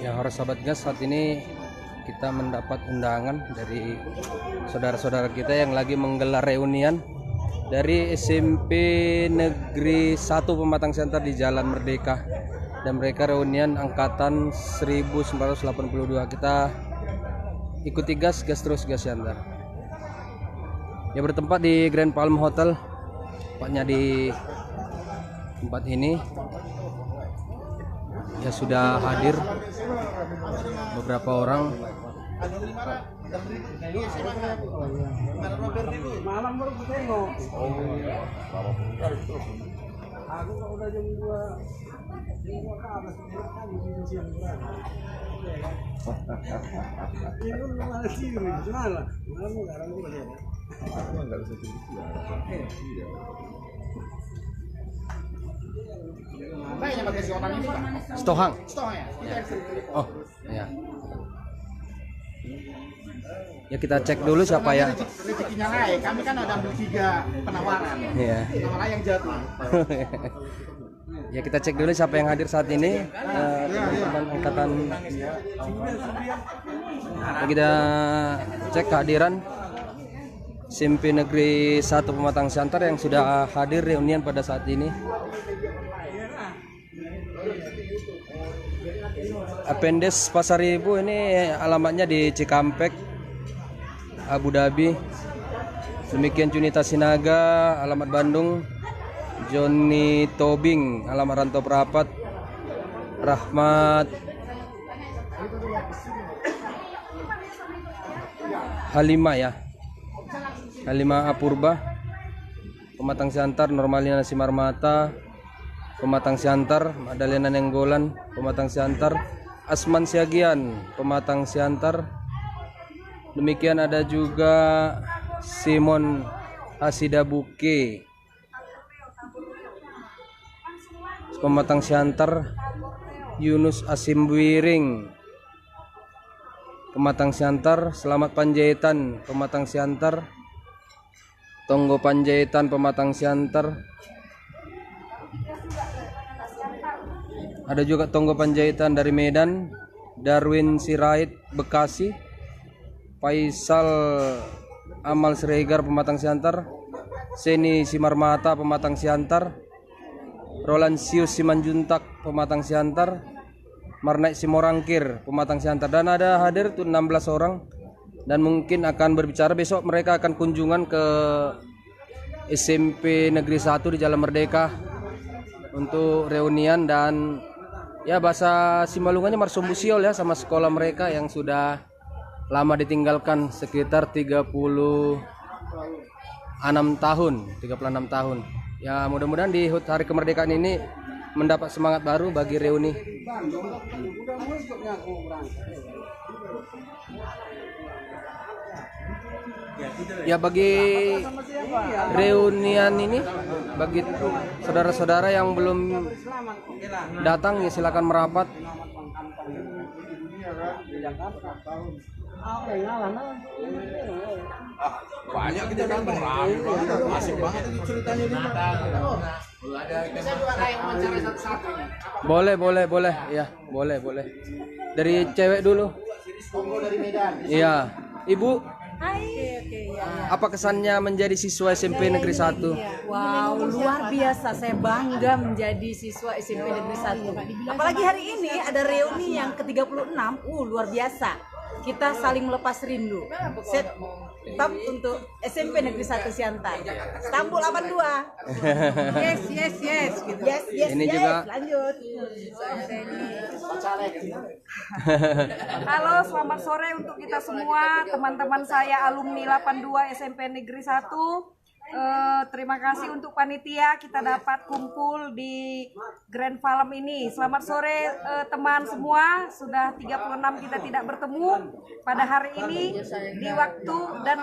Ya, harus sahabat gas, saat ini kita mendapat undangan dari saudara-saudara kita yang lagi menggelar reunian dari SMP Negeri 1 Pematang Siantar di Jalan Merdeka, dan mereka reunian angkatan 1982. Kita ikuti gas terus gas Siantar. Ya, bertempat di Grand Palm Hotel, tepatnya di tempat ini. Ya, sudah hadir beberapa orang. Malam baru tengok. Aku udah jam 2. Ini malah sini, malah sekarang gua lihat. Enggak bisa tidur. Banyak pakai si orang ini, Pak. Stohang. Stohang ya? Oh, ya. Ya, kita cek dulu siapa ya. Rezekinya naik. Kami kan ada 3 penawaran. Iya. Penawaran yang jatuh. Ya, kita cek dulu siapa yang hadir saat ini. Teman-teman angkatan. Ya, kita cek kehadiran SMP Negeri 1 Pematang Siantar yang sudah hadir reunian pada saat ini. Apendes Pasar Ibu, ini alamatnya di Cikampek, Abu Dhabi. Demikian Junita Sinaga, alamat Bandung. Johnny Tobing, alamat Rantau Perapat. Rahmat Halimah ya, Halimah Apurba, Pematang Siantar. Normalina Simarmata, Pematang Siantar. Madalena Nenggolan, Pematang Siantar. Asman Siagian, Pematang Siantar. Demikian ada juga Simon Hasidabuke, Pematang Siantar. Yunus Asimwiring, Pematang Siantar. Selamat Panjaitan, Pematang Siantar. Tonggo Panjaitan, Pematang Siantar. Ada juga Tonggo Panjaitan dari Medan. Darwin Sirait, Bekasi. Faisal Amal Siregar, Pematang Siantar. Seni Simarmata, Pematang Siantar. Rolansius Simanjuntak, Pematang Siantar. Marnaik Simorangkir, Pematang Siantar. Dan ada hadir tuh 16 orang, dan mungkin akan berbicara besok. Mereka akan kunjungan ke SMP Negeri 1 di Jalan Merdeka untuk reunian, dan ya bahasa Simalungannya marsombusiol ya, sama sekolah mereka yang sudah lama ditinggalkan, sekitar 36 tahun. Ya, mudah-mudahan di HUT Hari Kemerdekaan ini mendapat semangat baru bagi reuni. Ya, bagi reunian ini, bagi saudara-saudara yang belum datang, ya silakan merapat. Banyak kita kan masih banget itu ceritanya di Boleh ya, boleh. Dari cewek dulu. Dari Medan. Iya, Ibu. Hai. Oke, ya. Apa kesannya menjadi siswa SMP Negeri 1? Wow, luar biasa. Saya bangga menjadi siswa SMP Negeri 1. Apalagi hari ini ada reuni yang ke-36. Luar biasa. Kita saling melepas rindu. Set top untuk SMP Negeri 1 Siantar. Istanbul 82. Yes. Gitu. Yes. Ini juga. Lanjut. Halo, selamat sore untuk kita semua, teman-teman saya alumni 82 SMP Negeri 1. Terima kasih untuk panitia, kita dapat kumpul di Grand Palem ini. Selamat sore teman semua, sudah 36 kita tidak bertemu pada hari ini di waktu dan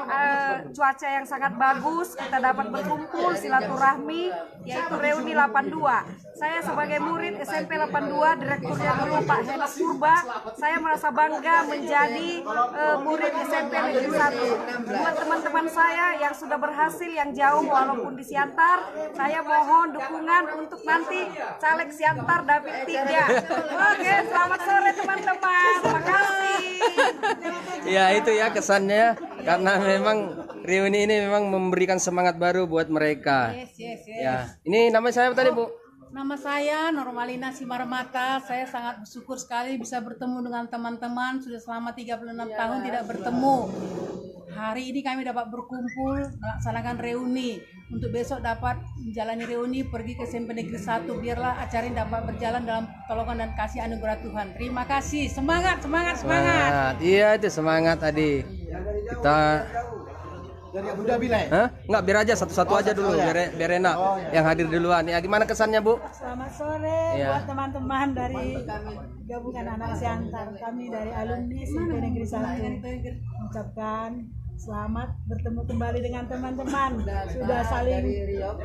cuaca yang sangat bagus. Kita dapat berkumpul silaturahmi, yaitu reuni 82. Saya sebagai murid SMP 82, direkturnya dulu Pak Henas Purba, saya merasa bangga menjadi murid SMP Negeri 1. Buat teman-teman saya yang sudah berhasil, yang jauh walaupun di Siantar, saya mohon dukungan untuk nanti caleg Siantar David 3. Oke, selamat sore teman-teman. Terima kasih. Ya itu ya kesannya, karena memang reuni ini memang memberikan semangat baru buat mereka. Ya, ini nama saya apa tadi Bu? Nama saya Normalina Simarmata. Saya sangat bersyukur sekali bisa bertemu dengan teman-teman. Sudah selama 36 tahun tidak bertemu. Hari ini kami dapat berkumpul melaksanakan reuni. Untuk besok dapat menjalani reuni pergi ke SMP Negeri 1. Biarlah acara ini dapat berjalan dalam pertolongan dan kasih anugerah Tuhan. Terima kasih. Semangat, semangat, semangat. Iya itu semangat tadi. Kita Dari Abu Dhabi lah. Hah? Enggak, biar aja satu-satu aja dulu, biar enak yang hadir duluan. Ya gimana kesannya Bu? Selamat sore Iya. buat teman-teman dari gabungan anak Siantar, kami dari alumni SMP Negeri 1 mengucapkan selamat bertemu kembali dengan teman-teman. Sudah saling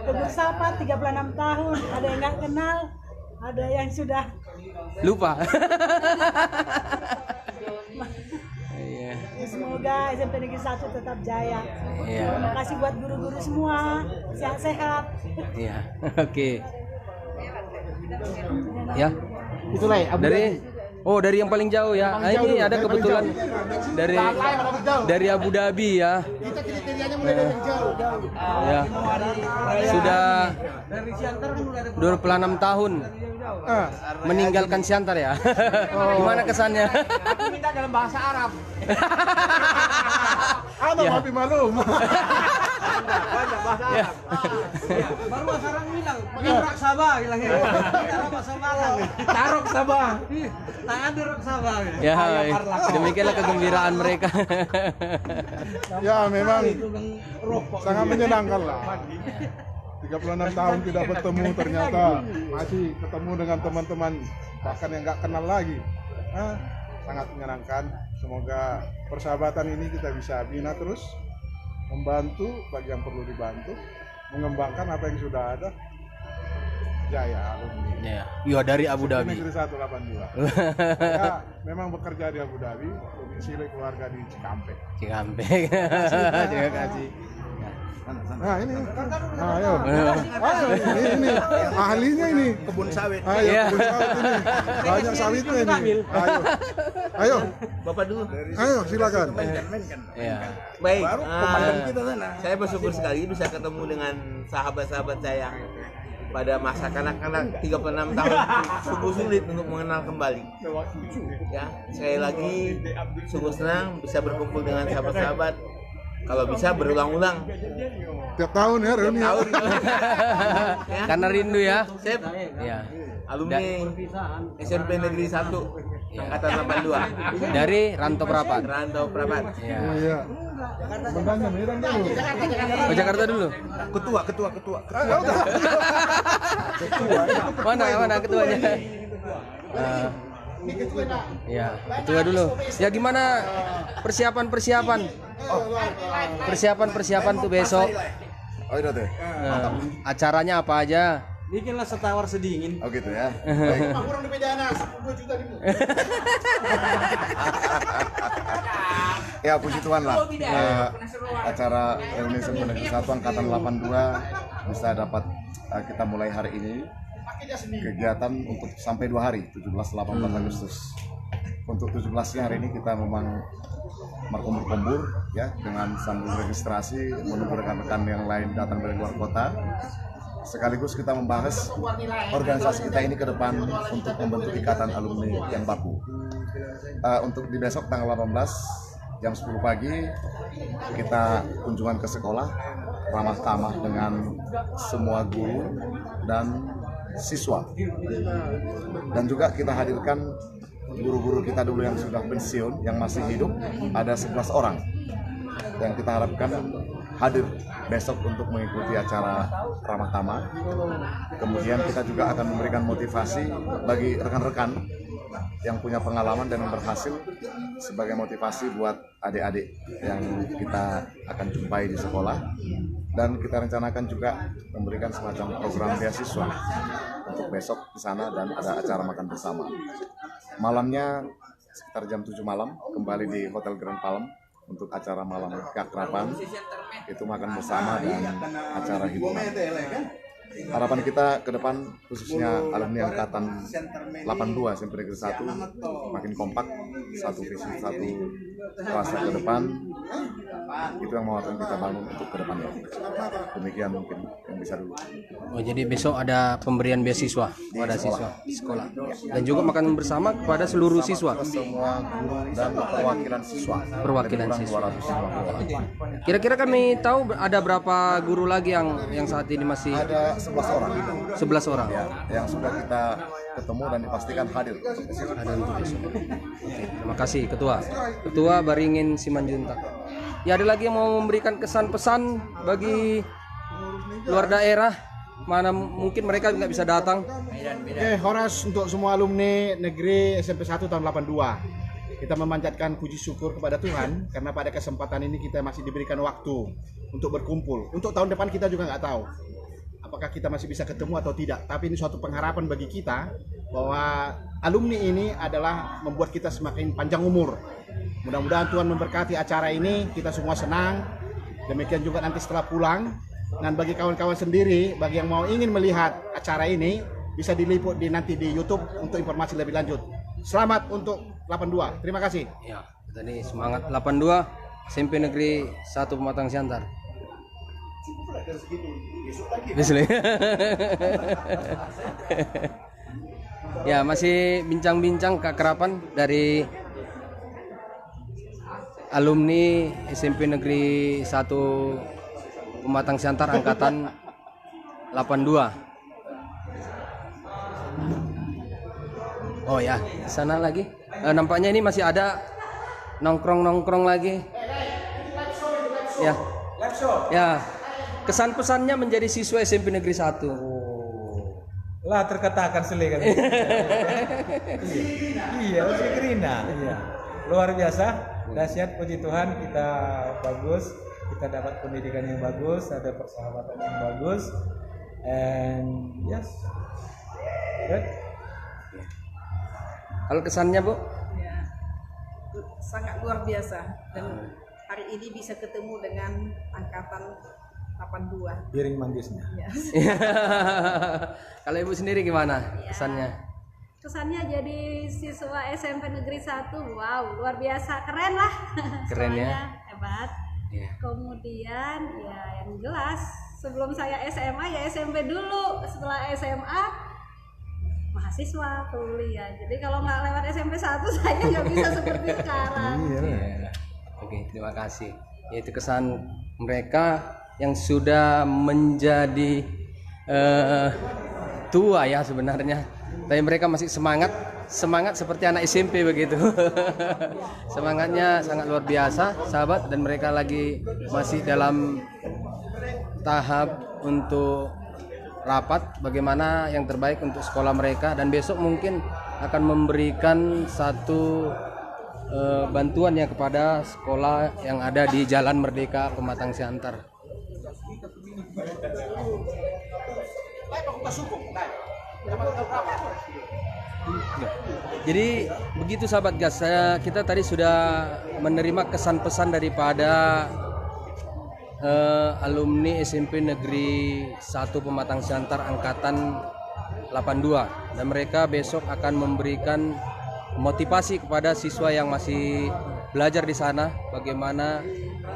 tegur sapa 36 tahun, ada yang nggak kenal, ada yang sudah Lupa. Iya. semoga SMP Negeri 1 tetap jaya. Iya. Terima kasih buat guru-guru semua, sehat-sehat. Iya. Oke. Ya. Itulah ya, dari yang paling jauh ya. Nah, ini ada kebetulan dari Abu Dhabi ya. Kita kriterianya mulai dari jauh. Ya. Sudah 26 tahun meninggalkan Siantar ya. Gimana kesannya? Aku minta dalam bahasa Arab. Apa mafi malum? Banyak bahasa Arab. Baru sekarang bilang, Rok Sabah bilang ya. Rok Sabah. Tarok Sabah. Tangan di Rok Sabah. Ya, demikianlah kegembiraan mereka. Ya memang sangat menyenangkan lah. 36 tahun tidak bertemu ternyata masih ketemu dengan teman-teman bahkan yang nggak kenal lagi. Sangat menyenangkan. Semoga persahabatan ini kita bisa bina terus, membantu bagi yang perlu dibantu, mengembangkan apa yang sudah ada. Jaya alumni. Ya, dari Abu Dhabi. Negeri 182. Ya, memang bekerja di Abu Dhabi, domisili keluarga di Cikampek. Cikampek. Terima kasih. Nah ini, ayo, ini ahlinya ini Kebun sawit. ayo Iya. kebun sawit ini banyak sawitnya ini, ayo, Bapak dulu. ayo silakan. Ya. Baik, Pemadam kita sana. saya bersyukur sekali bisa ketemu dengan sahabat-sahabat saya pada masa kanak-kanak 36 tahun sungguh sulit untuk mengenal kembali. Ya, sekali lagi sungguh senang bisa berkumpul dengan sahabat-sahabat. Kalau bisa berulang-ulang. Tiap tahun ya reuni. Tahun. Ya, Karena rindu ya. Sip. Ya. Alumni SMP Negeri 1 angkatan 82. Dari Rantau Prapat. Rantau Prapat. Ya. Oh iya. Medannya Medan dulu. Oh, Jakarta dulu. Ketua. Mana ketuanya? Ya, ketua dulu. Ya gimana persiapan tuh besok? Oh itu teh. Acaranya apa aja? Bikinlah setawar sedingin. Oh gitu ya. Baik. Kurang di Pejana 2 juta di. Ya puji Tuhan lah. Acara reuni SMP Negeri 1 angkatan 82 bisa dapat kita mulai hari ini. Kegiatan untuk sampai 2 hari, 17-18 Agustus. Untuk 17-nya hari ini kita memang berkumpul ya dengan sambil registrasi menunggu rekan-rekan yang lain datang dari luar kota. Sekaligus kita membahas organisasi kita ini ke depan untuk membentuk ikatan alumni yang baku. Untuk di besok tanggal 18 jam 10 pagi kita kunjungan ke sekolah ramah tamah dengan semua guru dan siswa, dan juga kita hadirkan guru-guru kita dulu yang sudah pensiun yang masih hidup, ada 11 orang yang kita harapkan hadir besok untuk mengikuti acara ramah tamah. Kemudian kita juga akan memberikan motivasi bagi rekan-rekan yang punya pengalaman dan yang berhasil sebagai motivasi buat adik-adik yang kita akan jumpai di sekolah. Dan kita rencanakan juga memberikan semacam program beasiswa untuk besok di sana dan ada acara makan bersama. Malamnya sekitar jam 7 malam kembali di Hotel Grand Palm untuk acara malam keakraban, itu makan bersama dan acara hiburan. Harapan kita ke depan khususnya alumni angkatan 82 SMP Negeri 1 makin kompak, satu visi, satu rasa ke depan. Itu yang mau akan kita bangun untuk ke depannya. Demikian mungkin yang bisa dulu. Oh, jadi besok ada pemberian beasiswa kepada siswa di sekolah dan juga makan bersama kepada seluruh siswa. Semua guru dan perwakilan siswa. Perwakilan Lebih siswa. kurang 250 orang. Kira-kira kami tahu ada berapa guru lagi yang saat ini masih Ada 11 orang. 11 orang. Ya, yang sudah kita ketemu dan dipastikan hadir. Ada untuk besok. Oke, terima kasih Ketua Baringin Simanjuntak. Ya, ada lagi yang mau memberikan kesan pesan bagi luar daerah mana mungkin mereka nggak bisa datang. Oke, horas untuk semua alumni negeri SMP 1 tahun 82. Kita memanjatkan puji syukur kepada Tuhan karena pada kesempatan ini kita masih diberikan waktu untuk berkumpul. Untuk tahun depan kita juga nggak tahu apakah kita masih bisa ketemu atau tidak. Tapi ini suatu pengharapan bagi kita bahwa alumni ini adalah membuat kita semakin panjang umur. Mudah-mudahan Tuhan memberkati acara ini, kita semua senang. Demikian juga nanti setelah pulang. Dan bagi kawan-kawan sendiri, bagi yang mau ingin melihat acara ini, bisa diliput nanti di YouTube untuk informasi lebih lanjut. Selamat untuk 82. Terima kasih. Ya, tadi semangat 82 SMP Negeri 1 Pematang Siantar. Ya, masih bincang-bincang keakraban dari alumni SMP Negeri 1 Pematang Siantar angkatan 82. Oh ya, sana lagi. Nampaknya ini masih ada nongkrong lagi. Ya. Ya. Kesan pesannya menjadi siswa SMP Negeri 1. Lah terkatakan sele kan. Iya, masih Gerina. Iya. Luar biasa. Dahsyat, puji Tuhan, kita bagus, kita dapat pendidikan yang bagus, ada persahabatan yang bagus, and yes, good. Kalau kesannya, Bu? Ya, sangat luar biasa dan hari ini bisa ketemu dengan angkatan 82. Piring manggisnya. Ya. Kalau Ibu sendiri gimana kesannya? Kesannya jadi siswa SMP Negeri 1, wow, luar biasa, keren lah. Keren ya. Sekolahnya hebat. Ya. Kemudian ya yang jelas sebelum saya SMA ya SMP dulu, setelah SMA mahasiswa kuliah. Jadi kalau nggak lewat SMP 1 saya nggak bisa seperti sekarang. Iya. Oke, terima kasih. Itu kesan mereka yang sudah menjadi tua ya sebenarnya. Tapi mereka masih semangat seperti anak SMP begitu. Semangatnya sangat luar biasa, sahabat, dan mereka lagi masih dalam tahap untuk rapat bagaimana yang terbaik untuk sekolah mereka, dan besok mungkin akan memberikan satu bantuan ya kepada sekolah yang ada di Jalan Merdeka Pematang Siantar. Jadi begitu sahabat gas, kita tadi sudah menerima kesan pesan daripada alumni SMP Negeri 1 Pematang Siantar angkatan 82, dan mereka besok akan memberikan motivasi kepada siswa yang masih belajar di sana bagaimana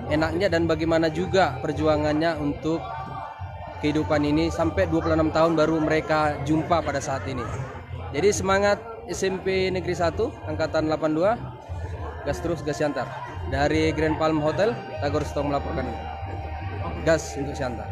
enaknya dan bagaimana juga perjuangannya untuk kehidupan ini sampai 26 tahun baru mereka jumpa pada saat ini. Jadi semangat SMP Negeri 1 angkatan 82, gas terus, gas Siantar. Dari Grand Palm Hotel Tagor Stong melaporkan gas untuk Siantar.